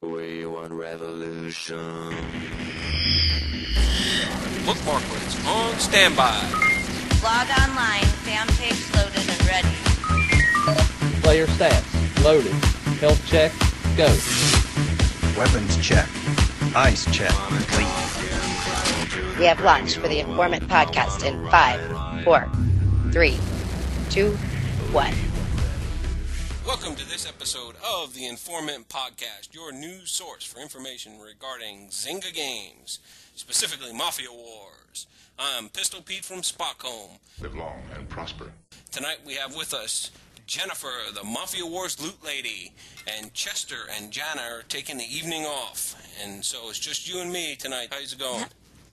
We want revolution. Bookmarklets on standby. Log online, fan page loaded and ready. Player stats, loaded. Health check, go. Weapons check. Eyes check. Complete. We have launched for the Informant podcast in 5, 4, 3, 2, 1. Welcome to this episode of the Informant Podcast, your news source for information regarding Zynga games, specifically Mafia Wars. I'm Pistol Pete from Spockholm. Live long and prosper. Tonight we have with us Jennifer, the Mafia Wars loot lady, and Chester and Jana are taking the evening off. And so it's just you and me tonight. How's it going?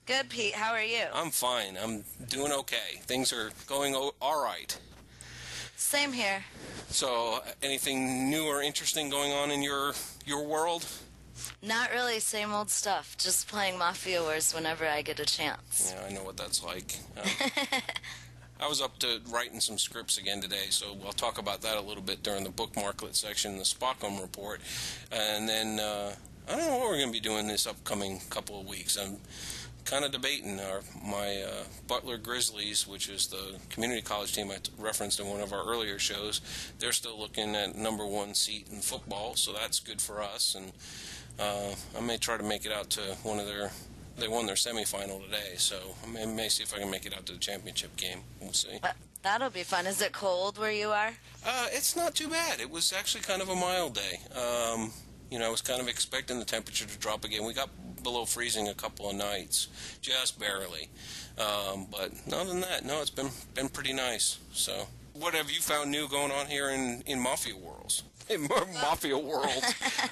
Good, Pete. How are you? I'm fine. I'm doing okay. Things are going all right. Same here. So, anything new or interesting going on in your world? Not really. Same old stuff. Just playing Mafia Wars whenever I get a chance. Yeah, I know what that's like. I was up to writing some scripts again today, so we'll talk about that a little bit during the bookmarklet section in the Spockholm report. And then, I don't know what we're going to be doing this upcoming couple of weeks. I'm kind of debating my Butler Grizzlies, which is the community college team I referenced in one of our earlier shows. They're still looking at number one seat in football, so that's good for us. And I may try to make it out to one of their. They won their semifinal today, so I may see if I can make it out to the championship game. We'll see. That'll be fun. Is it cold where you are? It's not too bad. It was actually kind of a mild day. I was kind of expecting the temperature to drop again. We got below freezing a couple of nights, just barely. But other than that, no, it's been pretty nice. So, what have you found new going on here in Mafia Worlds? In Mafia World,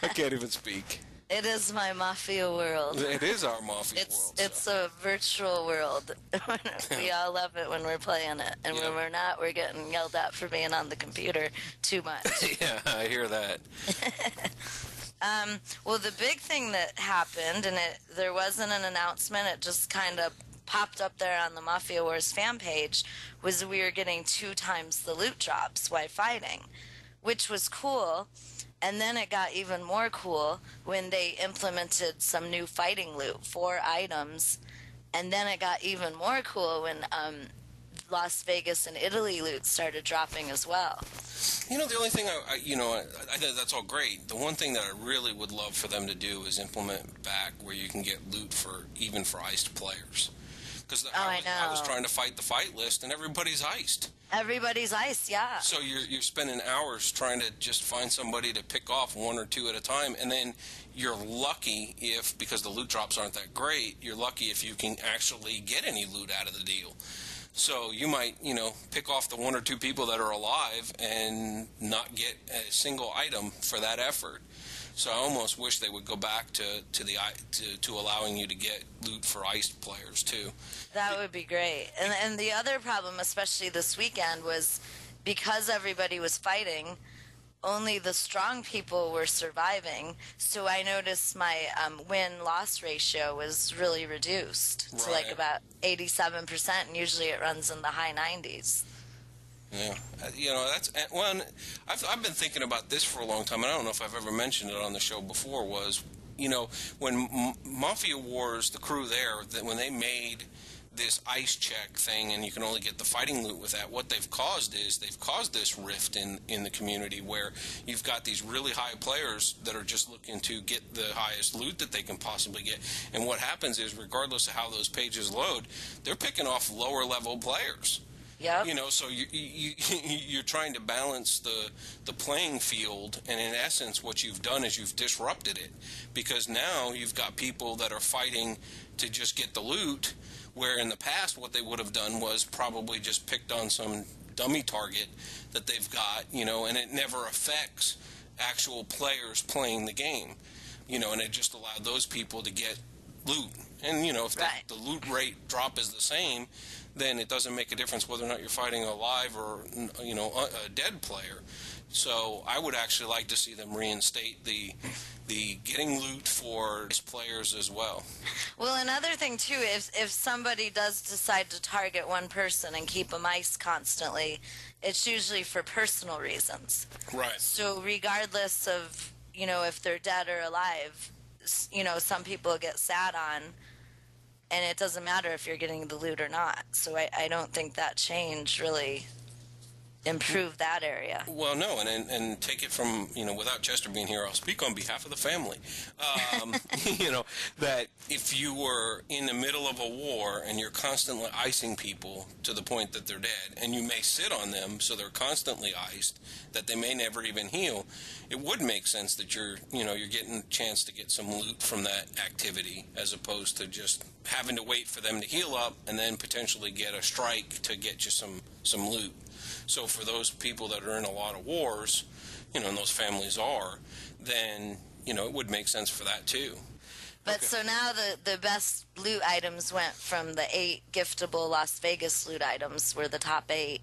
I can't even speak. It is my Mafia world. It is our Mafia world. It's a virtual world. We all love it when we're playing it. And when we're not, we're getting yelled at for being on the computer too much. Yeah, I hear that. Well, the big thing that happened, and there wasn't an announcement, it just kind of popped up there on the Mafia Wars fan page, was we were getting 2 times the loot drops while fighting, which was cool. And then it got even more cool when they implemented some new fighting loot, 4 items. And then it got even more cool when Las Vegas and Italy loot started dropping as well. The only thing I think that's all great. The one thing that I really would love for them to do is implement back where you can get loot for iced players. Because I was trying to fight the fight list and everybody's iced. Everybody's iced, yeah. So you're spending hours trying to just find somebody to pick off 1 or 2 at a time, and then you're lucky if, because the loot drops aren't that great, you're lucky if you can actually get any loot out of the deal. So you might, pick off the 1 or 2 people that are alive and not get a single item for that effort. So I almost wish they would go back to allowing you to get loot for iced players too. That would be great. And the other problem, especially this weekend, was because everybody was fighting, only the strong people were surviving. So I noticed my win-loss ratio was really reduced to like about 87%, and usually it runs in the high 90s. Yeah, that's one. I've been thinking about this for a long time, and I don't know if I've ever mentioned it on the show before. Was when Mafia Wars, the crew there, that when they made this ice check thing, and you can only get the fighting loot with that, what they've caused this rift in the community where you've got these really high players that are just looking to get the highest loot that they can possibly get, and what happens is, regardless of how those pages load, they're picking off lower level players. Yep. So you're trying to balance the playing field, and in essence what you've done is you've disrupted it, because now you've got people that are fighting to just get the loot, where in the past what they would have done was probably just picked on some dummy target that they've got, and it never affects actual players playing the game, and it just allowed those people to get loot. And, if the loot rate drop is the same, then it doesn't make a difference whether or not you're fighting a live or, a dead player. So I would actually like to see them reinstate the getting loot for players as well. Well, another thing, too, if somebody does decide to target one person and keep them iced constantly, it's usually for personal reasons. Right. So regardless of you know, if they're dead or alive, you know, some people get sat on, and it doesn't matter if you're getting the loot or not. So I don't think that change really improved that area. Well, no, and take it from, you know, without Chester being here, I'll speak on behalf of the family. You know, that if you were in the middle of a war and you're constantly icing people to the point that they're dead, and you may sit on them so they're constantly iced, that they may never even heal, it would make sense that you're getting a chance to get some loot from that activity, as opposed to just having to wait for them to heal up and then potentially get a strike to get you some loot. So for those people that are in a lot of wars, you know, and those families are, then, you know, it would make sense for that too. But okay. So now the best loot items went from the 8 giftable Las Vegas loot items were the top 8.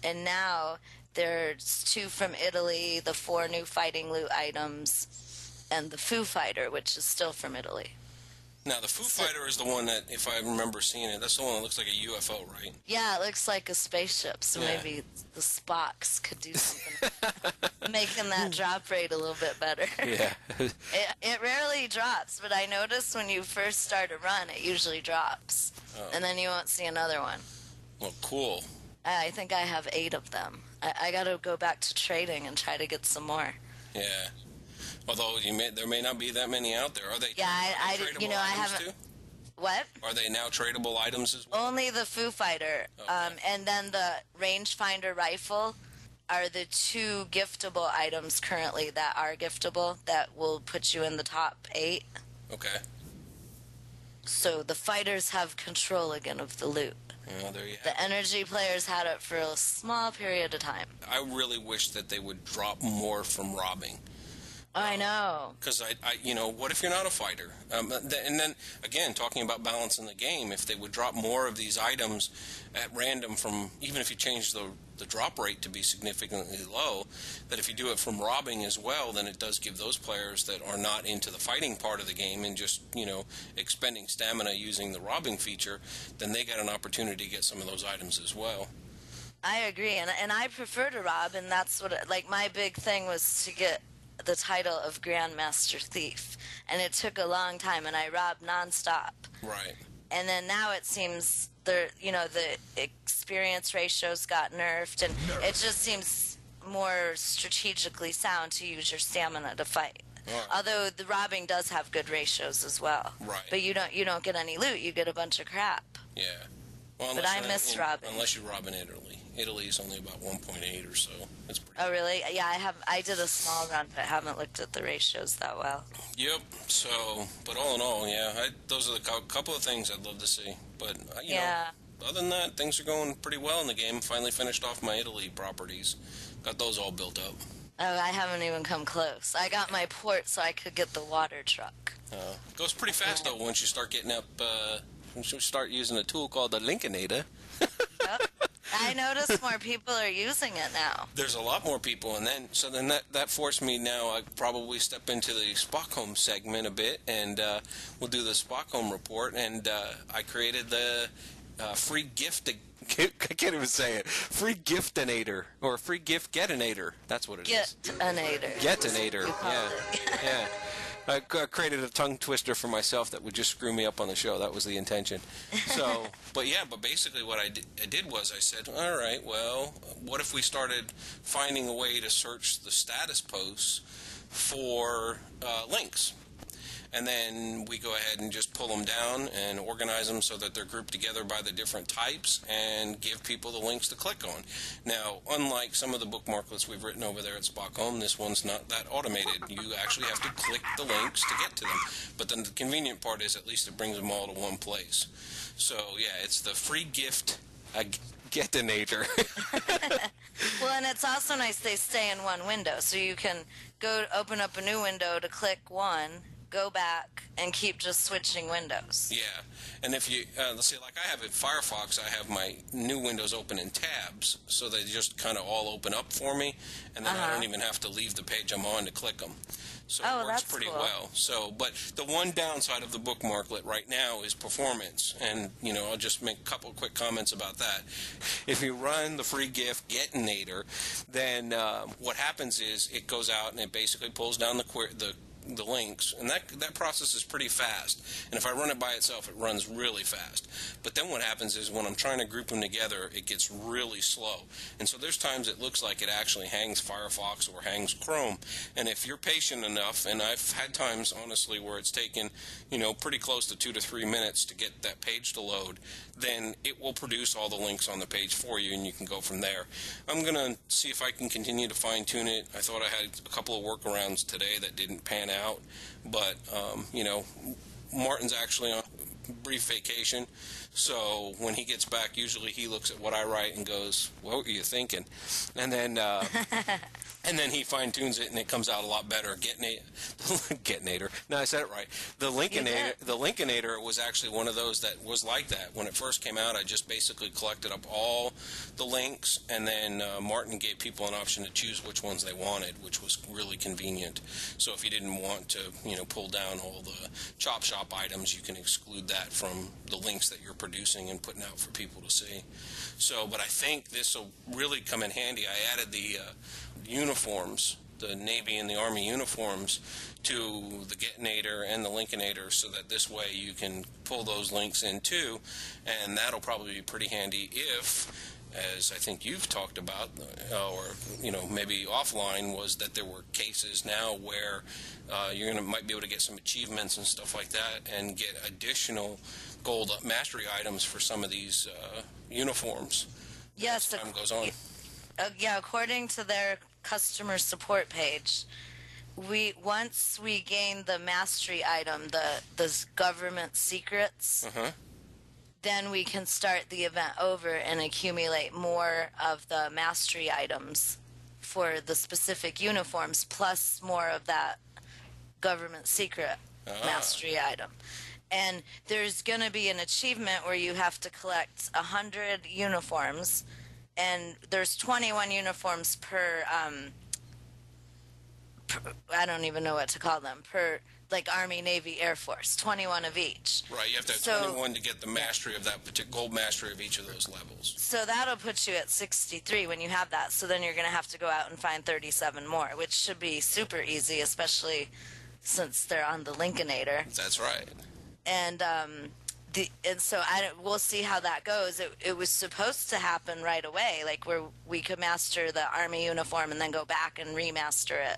And now there's 2 from Italy, the 4 new fighting loot items, and the Foo Fighter, which is still from Italy. Now, the Foo Fighter is the one that, if I remember seeing it, that's the one that looks like a UFO, right? Yeah, it looks like a spaceship, so maybe the Spocks could do something, making that drop rate a little bit better. Yeah. It rarely drops, but I noticed when you first start a run, it usually drops, and then you won't see another one. Well, cool. I think I have 8 of them. I got to go back to trading and try to get some more. Yeah. Although there may not be that many out there. Are they? Yeah, I haven't. Too? What? Are they now tradable items as well? Only the Foo Fighter, okay. And then the rangefinder rifle are the 2 giftable items currently that are giftable that will put you in the top 8. Okay. So the fighters have control again of the loot. Oh, there you have the energy players had it for a small period of time. I really wish that they would drop more from robbing. I know. Because you know, what if you're not a fighter? And then, again, talking about balancing the game, if they would drop more of these items at random from, even if you change the drop rate to be significantly low, that if you do it from robbing as well, then it does give those players that are not into the fighting part of the game and just, you know, expending stamina using the robbing feature, then they got an opportunity to get some of those items as well. I agree, and I prefer to rob, and that's what, like, my big thing was to get the title of Grandmaster Thief, and it took a long time, and I robbed nonstop. Right. And then now it seems the experience ratios got nerfed, and it just seems more strategically sound to use your stamina to fight. Right. Although the robbing does have good ratios as well. Right. But you don't get any loot; you get a bunch of crap. Yeah. Well, but I miss robbing. Unless you rob in Italy. Italy is only about 1.8 or so. It's pretty. Oh, really? Yeah, I did a small run, but I haven't looked at the ratios that well. Yep. So, but all in all, yeah, those are the couple of things I'd love to see. But you know, other than that, things are going pretty well in the game. Finally finished off my Italy properties. Got those all built up. Oh, I haven't even come close. I got my port so I could get the water truck. It goes pretty fast though once you start getting up. Once you start using a tool called the Link-A-Nator. Yep. I noticed more people are using it now. There's a lot more people, and then that forced me now. I probably step into the Spockholm segment a bit, and we'll do the Spockholm report. And I created the free gift. I can't even say it. Free-gift-A-Nator or Free-gift Get-A-Nator. That's what it is. Get-A-Nator. Get-A-Nator. Yeah. Yeah. I created a tongue twister for myself that would just screw me up on the show. That was the intention. So, but basically what I did was I said, all right, well, what if we started finding a way to search the status posts for links? And then we go ahead and just pull them down and organize them so that they're grouped together by the different types and give people the links to click on. Now, unlike some of the bookmarklets we've written over there at Spockholm, this one's not that automated. You actually have to click the links to get to them. But then the convenient part is at least it brings them all to one place. So, yeah, it's the Free-gift Get-A-Nator. Well, and it's also nice they stay in one window. So you can go open up a new window to click one, go back, and keep just switching windows. Yeah, and if you, let's see, like I have in Firefox, I have my new windows open in tabs, so they just kind of all open up for me, and then I don't even have to leave the page I'm on to click them. So it works pretty well. So, but the one downside of the bookmarklet right now is performance, and I'll just make a couple of quick comments about that. If you run the Free-gift Get-A-Nator, then what happens is it goes out and it basically pulls down the links, and that process is pretty fast. And if I run it by itself, it runs really fast. But then what happens is when I'm trying to group them together, it gets really slow. And so there's times it looks like it actually hangs Firefox or hangs Chrome. And if you're patient enough, and I've had times, honestly, where it's taken, pretty close to 2 to 3 minutes to get that page to load, then it will produce all the links on the page for you, and you can go from there. I'm going to see if I can continue to fine-tune it. I thought I had a couple of workarounds today that didn't pan out, but Martin's actually on brief vacation, so when he gets back, usually he looks at what I write and goes, "What were you thinking?" And then and then he fine-tunes it, and it comes out a lot better. Get-Nator. No, I said it right. The Link-A-Nator was actually one of those that was like that. When it first came out, I just basically collected up all the links, and then Martin gave people an option to choose which ones they wanted, which was really convenient. So if you didn't want to, pull down all the chop shop items, you can exclude that from the links that you're producing and putting out for people to see. So, but I think this will really come in handy. I added the uniforms, the Navy and the Army uniforms, to the Get-A-Nator and the Link-A-Nator, so that this way you can pull those links in too, and that'll probably be pretty handy if, as I think you've talked about, or maybe offline, was that there were cases now where might be able to get some achievements and stuff like that, and get additional gold mastery items for some of these uniforms. Yes, as time goes on. Yeah, according to their customer support page, once we gain the mastery item, the government secrets, then we can start the event over and accumulate more of the mastery items for the specific uniforms, plus more of that government secret mastery item. And there's going to be an achievement where you have to collect 100 uniforms, and there's 21 uniforms per I don't even know what to call them, per Army, Navy, Air Force, 21 of each. Right, you have to have 21 to get the mastery of that particular gold mastery of each of those levels. So that'll put you at 63 when you have that. So then you're going to have to go out and find 37 more, which should be super easy, especially since they're on the Link-A-Nator. That's right. And so we'll see how that goes. It was supposed to happen right away, where we could master the Army uniform and then go back and remaster it.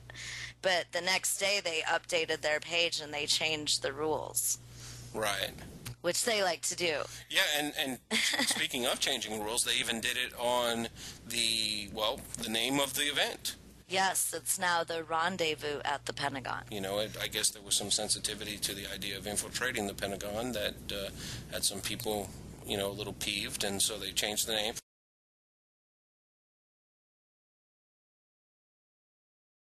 But the next day they updated their page and they changed the rules. Right. Which they like to do. Yeah, and speaking of changing rules, they even did it on the name of the event. Yes, it's now the rendezvous at the Pentagon. I guess there was some sensitivity to the idea of infiltrating the Pentagon that had some people, a little peeved, and so they changed the name.